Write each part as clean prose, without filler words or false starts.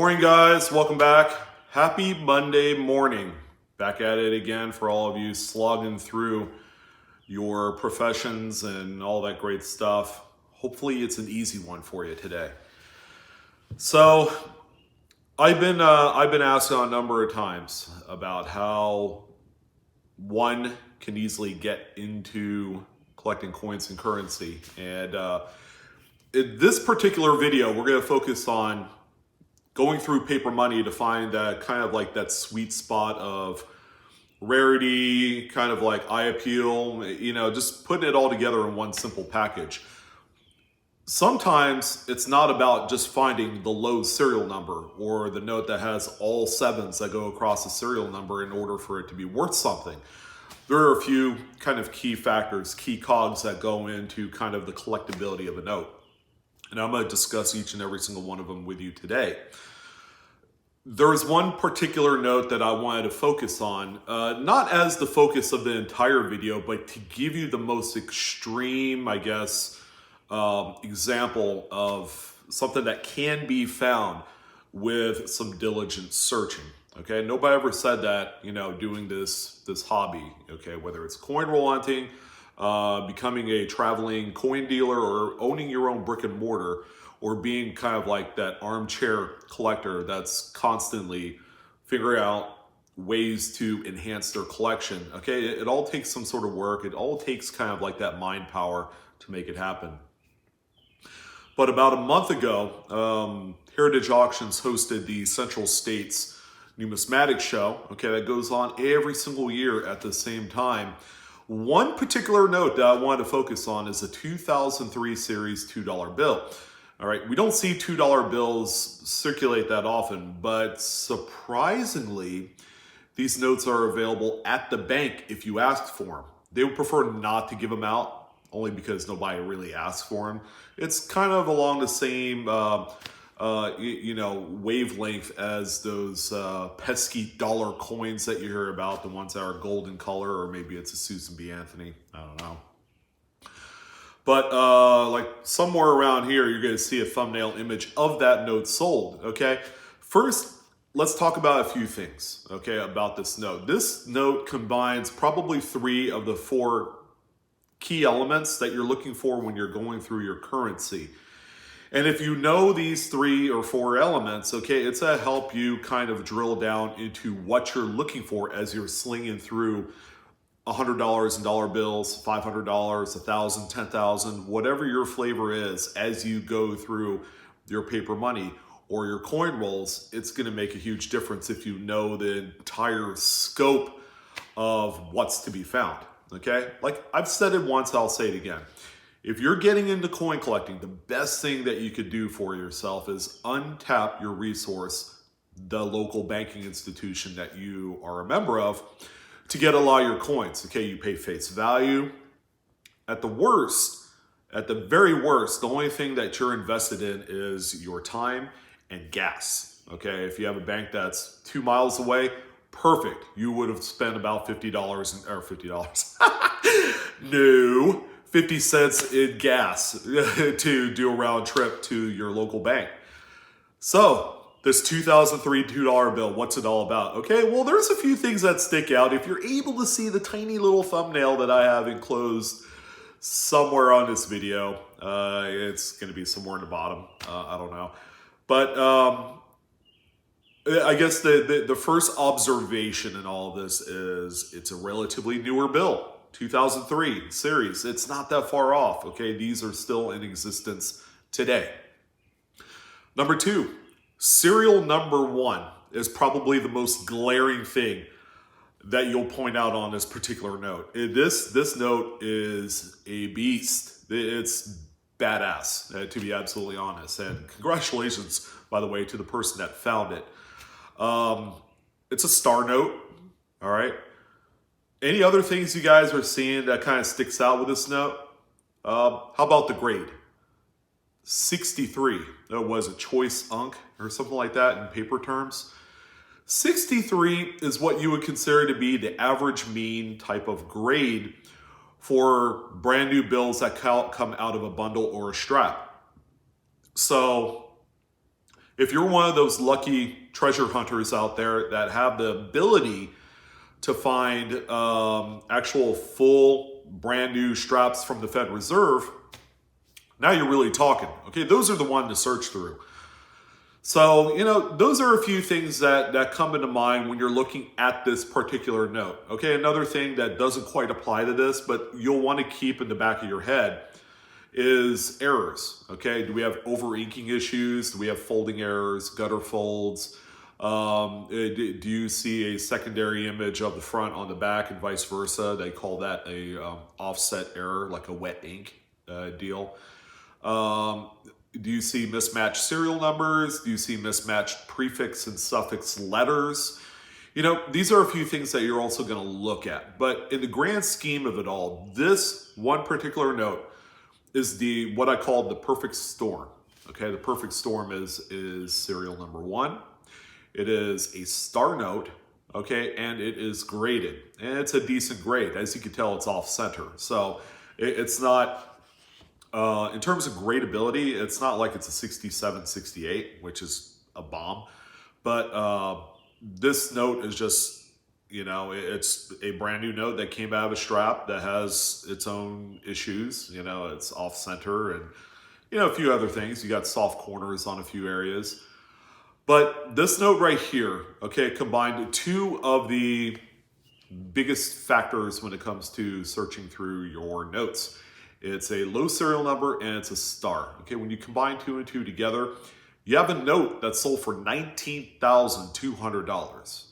Morning, guys. Welcome back. Happy Monday morning. Back at it again for all of you slogging through your professions and all that great stuff. Hopefully it's an easy one for you today. So I've been asked a number of times about how one can easily get into collecting coins and currency. And in this particular video, we're going to focus on going through paper money to find that kind of like that sweet spot of rarity, kind of like eye appeal, just putting it all together in one simple package. Sometimes it's not about just finding the low serial number or the note that has all sevens that go across the serial number in order for it to be worth something. There are a few kind of key factors, key cogs that go into kind of the collectability of a note. And I'm going to discuss each and every single one of them with you today. There's one particular note that I wanted to focus on, not as the focus of the entire video, but to give you the most extreme, I guess, example of something that can be found with some diligent searching. Okay, nobody ever said that, doing this hobby, okay, whether it's coin roll hunting, becoming a traveling coin dealer, or owning your own brick and mortar, or being kind of like that armchair collector that's constantly figuring out ways to enhance their collection. Okay, it all takes some sort of work. It all takes kind of like that mind power to make it happen. But about a month ago, Heritage Auctions hosted the Central States Numismatic Show, okay, that goes on every single year at the same time. One particular note that I wanted to focus on is the 2003 series $2 bill. All right, we don't see $2 bills circulate that often, but surprisingly, these notes are available at the bank if you ask for them. They would prefer not to give them out, only because nobody really asks for them. It's kind of along the same wavelength as those pesky dollar coins that you hear about, the ones that are gold in color, or maybe it's a Susan B. Anthony, I don't know. But like somewhere around here, you're going to see a thumbnail image of that note sold, okay? First, let's talk about a few things, okay, about this note. This note combines probably 3 of the 4 key elements that you're looking for when you're going through your currency. And if you know these 3 or 4 elements, okay, it's to help you kind of drill down into what you're looking for as you're slinging through $100 in dollar bills, $500, $1,000, $10,000, whatever your flavor is as you go through your paper money or your coin rolls. It's going to make a huge difference if you know the entire scope of what's to be found, okay? Like I've said it once, I'll say it again. If you're getting into coin collecting, the best thing that you could do for yourself is untap your resource, the local banking institution that you are a member of, to get a lot of your coins. Okay, you pay face value. At the very worst, the only thing that you're invested in is your time and gas. Okay, if you have a bank that's 2 miles away, perfect. You would have spent about $50 or $50. No, 50 cents in gas to do a round trip to your local bank. So this 2003 $2 bill, what's it all about? Okay, well, there's a few things that stick out. If you're able to see the tiny little thumbnail that I have enclosed somewhere on this video, it's going to be somewhere in the bottom. I don't know. But I guess the first observation in all of this is it's a relatively newer bill, 2003 series. It's not that far off, okay? These are still in existence today. Number 2. Serial number 1 is probably the most glaring thing that you'll point out on this particular note. This note is a beast. It's badass, to be absolutely honest. And congratulations, by the way, to the person that found it. It's a star note, all right? Any other things you guys are seeing that kind of sticks out with this note? How about the grade? 63. That was a choice unk or something like that in paper terms. 63 is what you would consider to be the average mean type of grade for brand new bills that come out of a bundle or a strap. So if you're one of those lucky treasure hunters out there that have the ability to find actual full brand new straps from the Fed Reserve, now you're really talking. Okay, those are the ones to search through. So, those are a few things that come into mind when you're looking at this particular note. Okay, another thing that doesn't quite apply to this, but you'll want to keep in the back of your head is errors. Okay, do we have over inking issues? Do we have folding errors, gutter folds? Do you see a secondary image of the front on the back and vice versa? They call that a offset error, like a wet ink deal. Do you see mismatched serial numbers? Do you see mismatched prefix and suffix letters? These are a few things that you're also going to look at. But in the grand scheme of it all, this one particular note is what I call the perfect storm. Okay, the perfect storm is serial number 1. It is a star note, okay, and it is graded. And it's a decent grade. As you can tell, it's off center. So it's not... in terms of gradability, it's not like it's a 67, 68, which is a bomb. But this note is just, it's a brand new note that came out of a strap that has its own issues. It's off center and, a few other things. You got soft corners on a few areas. But this note right here, okay, combined 2 of the biggest factors when it comes to searching through your notes. It's a low serial number and it's a star. Okay, when you combine 2 and 2 together, you have a note that sold for $19,200.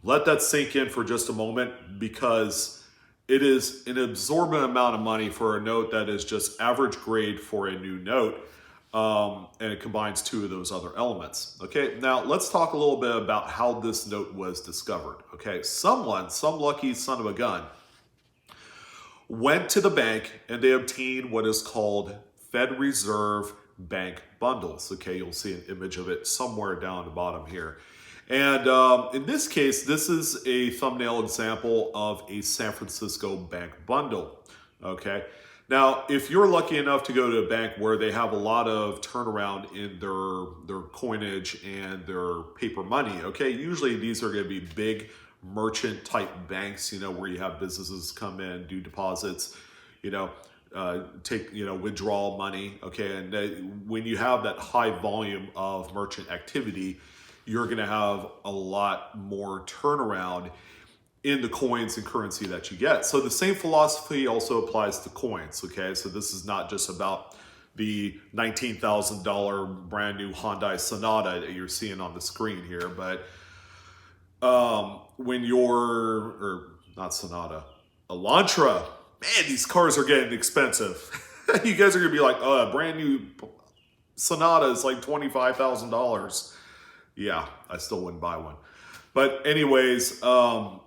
Let that sink in for just a moment, because it is an absorbent amount of money for a note that is just average grade for a new note, and it combines 2 of those other elements. Okay, now let's talk a little bit about how this note was discovered. Okay, some lucky son of a gun, went to the bank and they obtained what is called Fed Reserve bank bundles. Okay, you'll see an image of it somewhere down the bottom here. And in this case, this is a thumbnail example of a San Francisco bank bundle. Okay, now if you're lucky enough to go to a bank where they have a lot of turnaround in their coinage and their paper money, okay, usually these are going to be big merchant type banks, where you have businesses come in, do deposits, take, withdrawal money. Okay. And when you have that high volume of merchant activity, you're going to have a lot more turnaround in the coins and currency that you get. So the same philosophy also applies to coins. Okay. So this is not just about the $19,000 brand new Hyundai Sonata that you're seeing on the screen here, but when or not Sonata, Elantra, man, these cars are getting expensive. You guys are gonna be like, a brand new Sonata is like $25,000. Yeah, I still wouldn't buy one. But anyways, the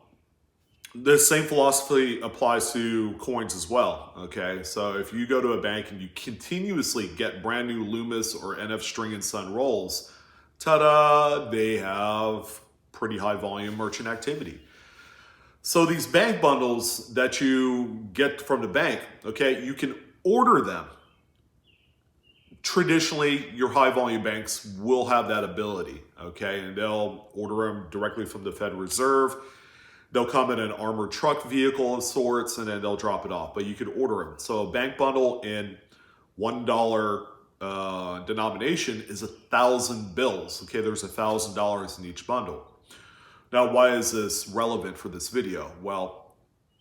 same philosophy applies to coins as well. Okay, so if you go to a bank and you continuously get brand new Loomis or NF String and Son rolls, ta-da, they have pretty high volume merchant activity. So these bank bundles that you get from the bank, okay, you can order them. Traditionally, your high volume banks will have that ability, okay, and they'll order them directly from the Fed Reserve. They'll come in an armored truck vehicle of sorts, and then they'll drop it off, but you can order them. So a bank bundle in $1 denomination is 1,000 bills. Okay, there's $1,000 in each bundle. Now, why is this relevant for this video? Well,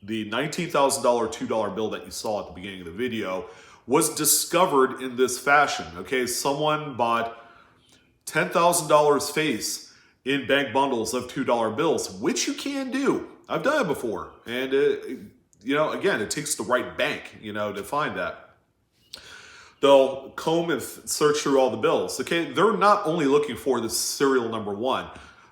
the $19,000 $2 bill that you saw at the beginning of the video was discovered in this fashion. Okay, someone bought $10,000 face in bank bundles of $2 bills, which you can do. I've done it before. And, again, it takes the right bank, to find that. They'll comb and search through all the bills. Okay, they're not only looking for the serial number 1.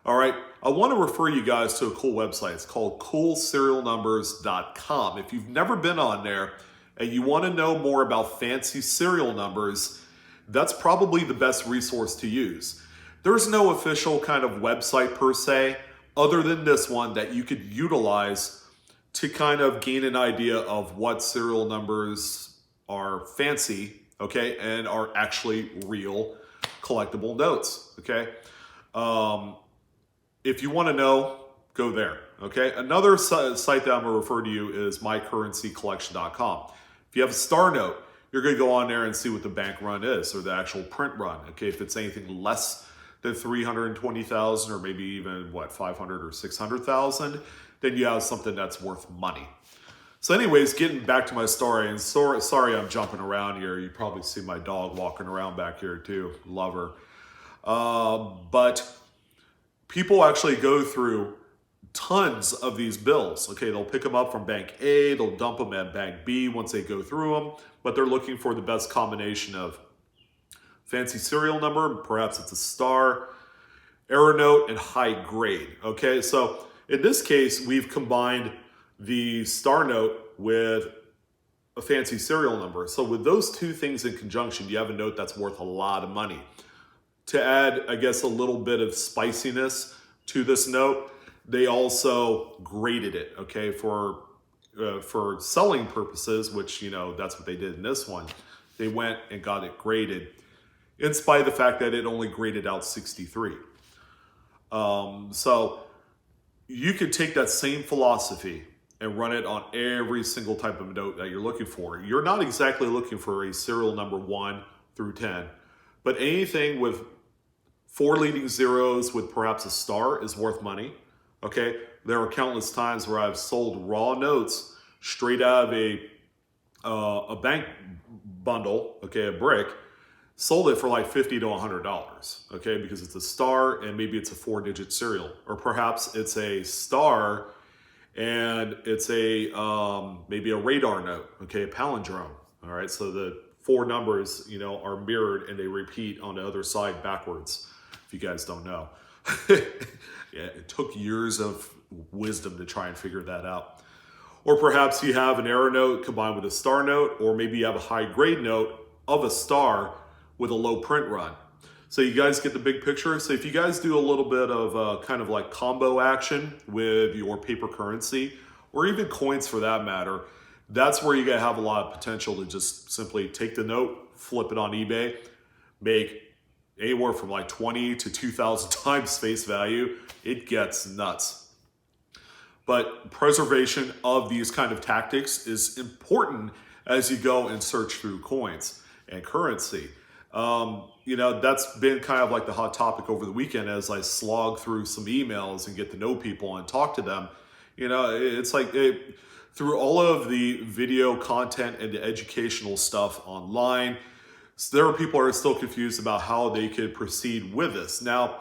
All right, I want to refer you guys to a cool website. It's called coolserialnumbers.com. If you've never been on there and you want to know more about fancy serial numbers, that's probably the best resource to use. There's no official kind of website per se, other than this one that you could utilize to kind of gain an idea of what serial numbers are fancy, okay, and are actually real collectible notes, okay? If you want to know, go there, okay? Another site that I'm going to refer to you is mycurrencycollection.com. If you have a star note, you're going to go on there and see what the bank run is, or the actual print run, okay? If it's anything less than 320,000, or maybe even, 500 or 600,000, then you have something that's worth money. So anyways, getting back to my story, and sorry I'm jumping around here. You probably see my dog walking around back here too. Love her. But people actually go through tons of these bills. Okay, they'll pick them up from bank A, they'll dump them at bank B once they go through them, but they're looking for the best combination of fancy serial number, perhaps it's a star, error note, and high grade. Okay, so in this case, we've combined the star note with a fancy serial number. So with those two things in conjunction, you have a note that's worth a lot of money. To add, I guess, a little bit of spiciness to this note, they also graded it, okay, for selling purposes, which, that's what they did in this one. They went and got it graded, in spite of the fact that it only graded out 63. So you could take that same philosophy and run it on every single type of note that you're looking for. You're not exactly looking for a serial number 1 through 10, but anything with 4 leading zeros with perhaps a star is worth money. Okay, there are countless times where I've sold raw notes straight out of a bank bundle, okay, a brick, sold it for like $50 to $100, okay, because it's a star and maybe it's a 4-digit serial, or perhaps it's a star and it's a maybe a radar note, okay, a palindrome. All right, so the 4 numbers, are mirrored and they repeat on the other side backwards. If you guys don't know. Yeah, it took years of wisdom to try and figure that out. Or perhaps you have an error note combined with a star note, or maybe you have a high grade note of a star with a low print run. So you guys get the big picture. So if you guys do a little bit of kind of like combo action with your paper currency, or even coins for that matter, that's where you're gonna have a lot of potential to just simply take the note, flip it on eBay, make anywhere from like 20 to 2,000 times face value. It gets nuts. But preservation of these kind of tactics is important as you go and search through coins and currency. That's been kind of like the hot topic over the weekend as I slog through some emails and get to know people and talk to them. It's like through all of the video content and the educational stuff online, so there are people who are still confused about how they could proceed with this. Now,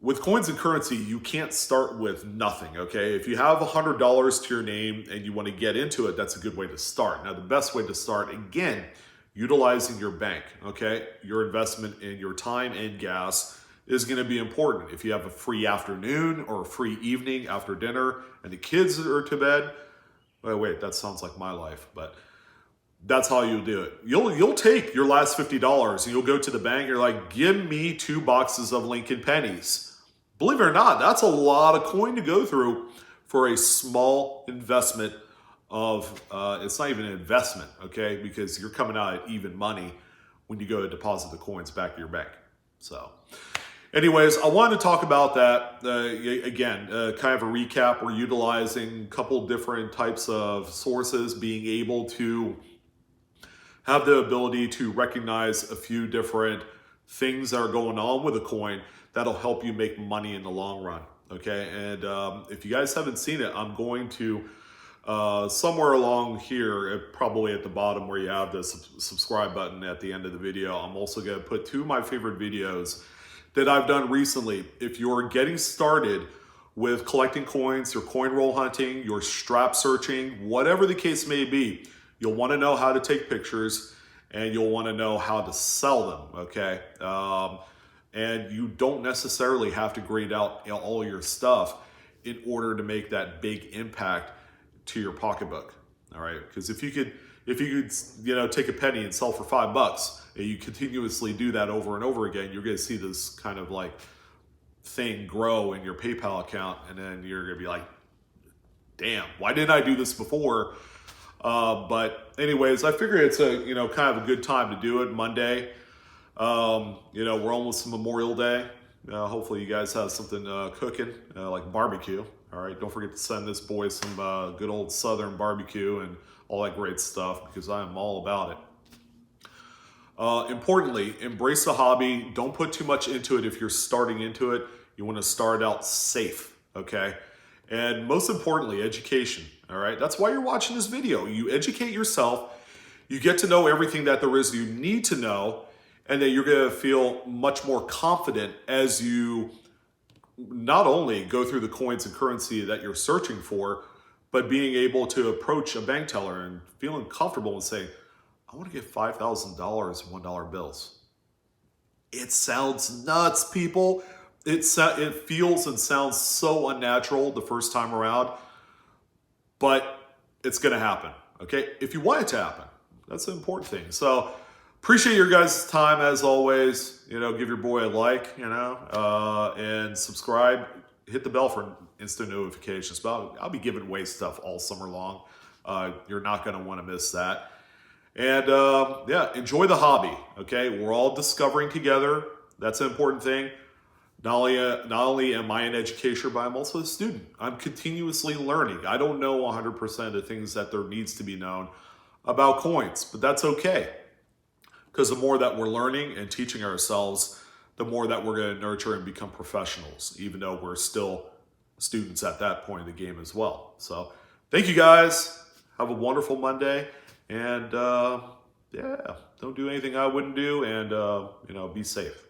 with coins and currency, you can't start with nothing, okay? If you have $100 to your name and you want to get into it, that's a good way to start. Now, the best way to start, again, utilizing your bank, okay? Your investment in your time and gas is going to be important. If you have a free afternoon or a free evening after dinner and the kids are to bed, wait, that sounds like my life, but that's how you'll do it. You'll take your last $50 and you'll go to the bank. You're like, give me 2 boxes of Lincoln pennies. Believe it or not, that's a lot of coin to go through for a small investment of, it's not even an investment, okay? Because you're coming out at even money when you go to deposit the coins back to your bank. So anyways, I wanted to talk about that. Again, kind of a recap. We're utilizing a couple different types of sources, being able to have the ability to recognize a few different things that are going on with a coin that'll help you make money in the long run, okay? And if you guys haven't seen it, I'm going to, somewhere along here, probably at the bottom where you have the subscribe button at the end of the video, I'm also gonna put 2 of my favorite videos that I've done recently. If you're getting started with collecting coins, your coin roll hunting, your strap searching, whatever the case may be, you'll want to know how to take pictures and you'll want to know how to sell them, okay? And you don't necessarily have to grade out all your stuff in order to make that big impact to your pocketbook, all right? Because if you could, take a penny and sell for $5, and you continuously do that over and over again, you're going to see this kind of like thing grow in your PayPal account, and then you're going to be like, damn, why didn't I do this before? But anyways, I figure it's a kind of a good time to do it. Monday, We're almost to Memorial Day. Hopefully you guys have something cooking, like barbecue. All right, don't forget to send this boy some good old Southern barbecue and all that great stuff, because I am all about it. Importantly, embrace the hobby. Don't put too much into it if you're starting into it. You want to start out safe, okay? And most importantly, education, all right? That's why you're watching this video. You educate yourself. You get to know everything that there is you need to know, and then you're going to feel much more confident as you not only go through the coins and currency that you're searching for, but being able to approach a bank teller and feeling comfortable and saying, I want to get $5,000 in $1 bills. It sounds nuts, people. It feels and sounds so unnatural the first time around, but it's going to happen, okay? If you want it to happen, that's the important thing. So appreciate your guys' time as always. Give your boy a like, and subscribe. Hit the bell for instant notifications. But I'll be giving away stuff all summer long. You're not going to want to miss that. And enjoy the hobby, okay? We're all discovering together. That's an important thing. Not only am I an educator, but I'm also a student. I'm continuously learning. I don't know 100% of the things that there needs to be known about coins, but that's okay. Because the more that we're learning and teaching ourselves, the more that we're going to nurture and become professionals, even though we're still students at that point in the game as well. So thank you guys. Have a wonderful Monday. And don't do anything I wouldn't do, and be safe.